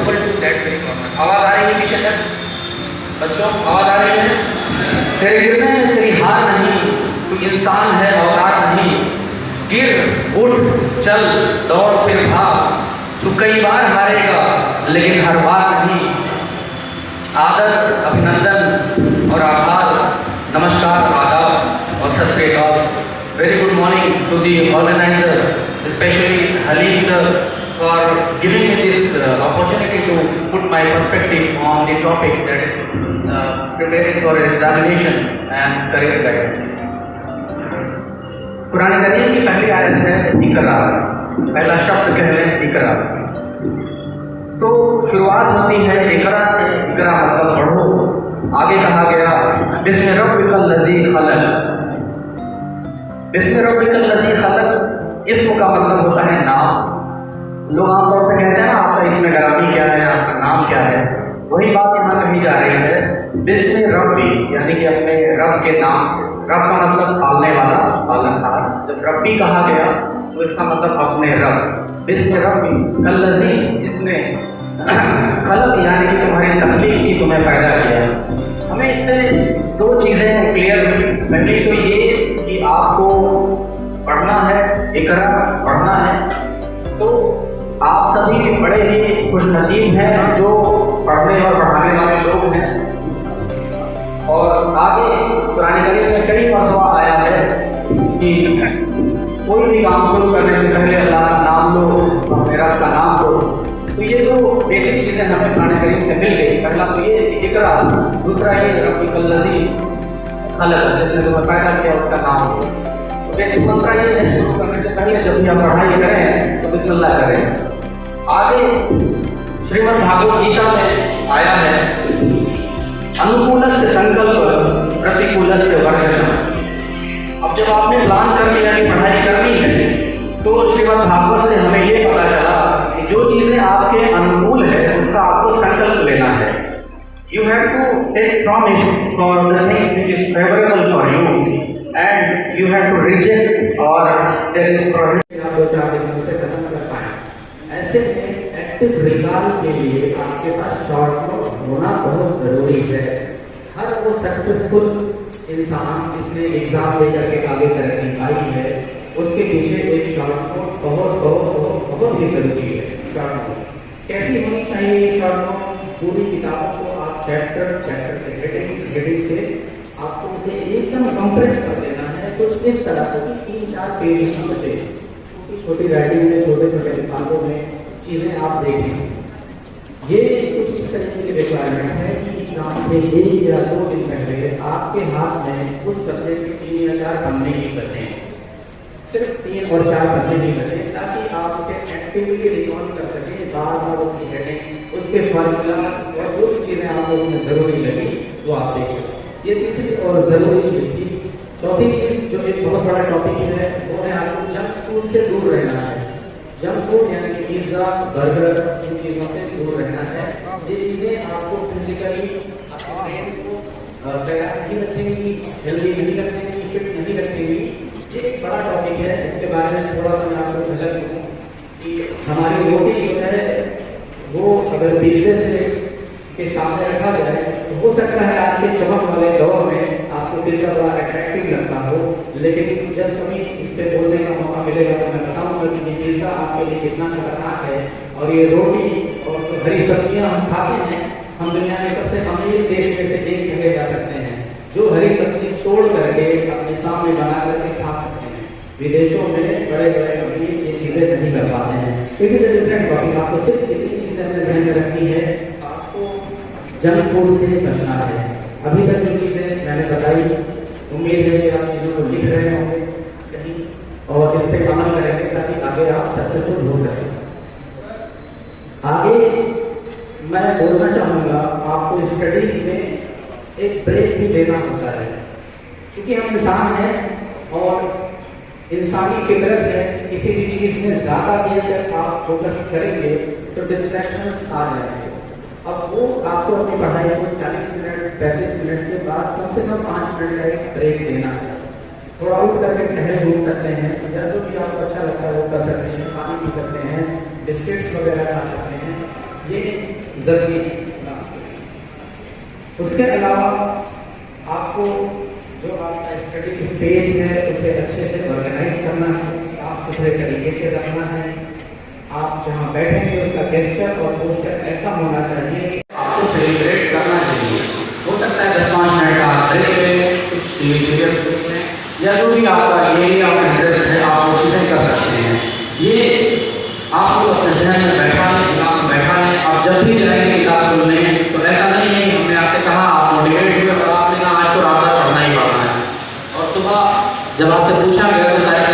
equal to that very common. आवाज आ रही है किशन तक? बच्चों आवाज आ रही है? तेरे गिरने में तेरी हार नहीं, तू इंसान है औलाद नहीं। गिर उठ चल दौड़ फिर भाग, तू कई बार हारेगा लेकिन हर बार नहीं। आदर, अभिनंदन और आभार, नमस्कार, आदाब और सत श्री अकाल। Very good morning to the organizers, especially Halim sir, for giving me this opportunity to put my perspective on the topic that is preparing for examinations and career guidance. Quran करीम की पहली आयत है इकरा, पहला शब्द कह लें इकरा। तो शुरुआत होती है इकरा से, इकरा मतलब पढ़ो। आगे कहा गया बिस्म रब्बिकल लज़ी खलक़। बिस्म रब्बिकल लज़ी खलक़, इसम का मतलब होता है नाम। लोग आमतौर पर कहते हैं ना आपका इसमें गरामी क्या है, आपका नाम क्या है। वही बात यहाँ कही जा रही है बिस्म रब्बी, यानी कि अपने रब के नाम से। रब का मतलब पालने वाला, पालनहार। जब रब्बी कहा गया तो इसका मतलब अपने रब। बिस्म रब्बी कल्लज़ी, जिसने खलक़ यानी कि तुम्हारी तख्लीक की, तुम्हें पैदा किया। हमें इससे दो चीज़ें क्लियर हुई। पहली तो ये कि आपको पढ़ना है, इकरा पढ़ना है। तो आप सभी बड़े ही खुशनसीब हैं जो पढ़ने और पढ़ाने वाले लोग हैं। और आगे कुरान करीम में कई मरतबा आया है कि कोई भी काम शुरू करने से पहले अल्लाह का नाम लो, अपने रब का नाम लो। तो ये दो बेसिक चीज़ें हमें कुरान करीम से मिल गई। पहला तो ये इकरा, दूसरा ये रब्बिकल लज़ी खलक़, जिसने तुम्हें पैदा किया उसका नाम लो। तो बेसिक मंत्र ये है, शुरू करने से पहले जब भी आप पढ़ाई करें तो बिस्मिल्लाह करें। आगे श्रीमद् भागवत गीता में आया है अनुकूलस्य संकल्प प्रतिकूलस्य वर्जनम्। अब जब आपने प्लान कर लिया कि पढ़ाई करनी है तो श्रीमद् भागवत से हमें ये पता चला कि जो चीज़ें आपके अनुकूल है उसका आपको संकल्प लेना है। You have to take promise for the things which is favorable for you and you have to reject or there is prohibition। आप 2-4 दिनों से खत्म कर पाएं। ऐसे में एक्टिव रिकॉल के लिए आपके पास शॉर्ट नोट होना बहुत जरूरी है। हर वो सक्सेसफुल इंसान जिसने एग्जाम दे करके आगे तरक्की पाई है उसके पीछे एक शॉर्ट नोट बहुत बहुत बहुत बहुत ही जरूरी है। शॉर्ट नोट कैसी होनी चाहिए ये शॉर्ट नोट? पूरी किताबों को आप चैप्टर से हेडिंग से आपको उसे एकदम कंप्रेस कर देना है। कुछ इस तरह से 3-4 पेज की बचे, छोटी छोटी राइटिंग में, छोटे छोटे लिफाफों में चीज़ें आप देखें। ये कुछ इस तरीके की रिक्वायरमेंट है कि काम से 1 या 2 दिन पहले आपके हाथ में उस सब्जेक्ट के 3 या 4 पन्ने ही बचे, सिर्फ 3 और 4 पन्ने ही बचे, ताकि आप उसे एक्टिवली रिकॉल कर सकें। बार बार उसकी हेडिंग, उसके फार्मूलास और जो भी चीज़ें आपको उसमें ज़रूरी लगी वो आप देखें। ये तीसरी और ज़रूरी चीज़ थी। चौथी चीज़ जो एक बहुत बड़ा टॉपिक है वो है आपको जंक फूड से दूर रहना है। जंक फूड यानी कि पिज्ज़ा, बर्गर, इन चीज़ों से दूर रहना है। ये चीज़ें आपको फिजिकली अपने ब्रेन को तैयार नहीं रखेंगी, हेल्दी नहीं रखेंगी, फिट नहीं रखेंगी। ये एक बड़ा टॉपिक है, इसके बारे में थोड़ा सा मैं आपको झलक दूँ कि हमारी रोटी जो है वो अगर बिजनेस के सामने रखा जाए तो हो सकता है आज के चमक वाले दौर में आपको पिज्जा बड़ा अट्रैक्टिव लगता हो, लेकिन जब कभी इस पर बोलने का मौका मिलेगा तो मैं बताऊंगा कि ये पिज्जा आपके लिए कितना खतरनाक है। और ये रोटी और हरी सब्जियां हम खाते हैं, हम दुनिया में सबसे अमीर देश में से एक कहे जा सकते हैं जो हरी सब्जी तोड़ करके अपने सामने बना करके खा सकते हैं। विदेशों में बड़े बड़े अमीर ये चीज़ें नहीं कर पाते हैं। आपको सिर्फ इतनी चीज़ें अपने ध्यान में रखनी है, आपको जंक फूड से बचना है। अभी तक जो चीज़ें मैंने बताई, उम्मीद है कि आप चीज़ों को लिख रहे होंगे कहीं और इस पर अमल करेंगे ताकि आगे आप सक्सेसफुल हो सकें। आगे मैं बोलना चाहूँगा आपको स्टडीज में एक ब्रेक भी देना होता है, क्योंकि हम इंसान हैं और इंसानी फितरत है। किसी भी चीज़ में ज़्यादा देर तक आप फोकस करेंगे तो डिस्ट्रैक्शंस आ जाएंगे। अब वो आपको अपनी पढ़ाई को 40 मिनट 35 मिनट के बाद कम से कम 5 मिनट का एक ब्रेक देना है। थोड़ा आउट करके टहले घूम सकते हैं या जो भी आपको अच्छा लगता है वो कर सकते हैं, पानी पी सकते हैं, बिस्किट्स वगैरह खा सकते हैं। ये जरूरी है। उसके अलावा आपको जो आपका स्टडी स्पेस है उसे अच्छे से ऑर्गेनाइज करना है, साफ सुथरे तरीके से रखना है। आप जहाँ बैठेंगे उसका गेस्चर और पोस्चर ऐसा होना चाहिए कि आपको सेलिब्रेट करना चाहिए। हो सकता है 10-5 मिनट का ब्रेक लें, कुछ टीवी सीरियल देख लें, या जो भी आपका एरिया ऑफ इंटरेस्ट है आप वो चीज़ें कर सकते हैं। ये आपको अपने जहन में बैठा लें, दिमाग में बैठा लें। आप जब भी जाएंगे किताब खोलने तो ऐसा नहीं है कि हमने आपसे कहा, आप मोटिवेट हुए और आपने कहा आज तो रात भर पढ़ना ही पढ़ना है, और सुबह जब आपसे पूछा गया तो शायद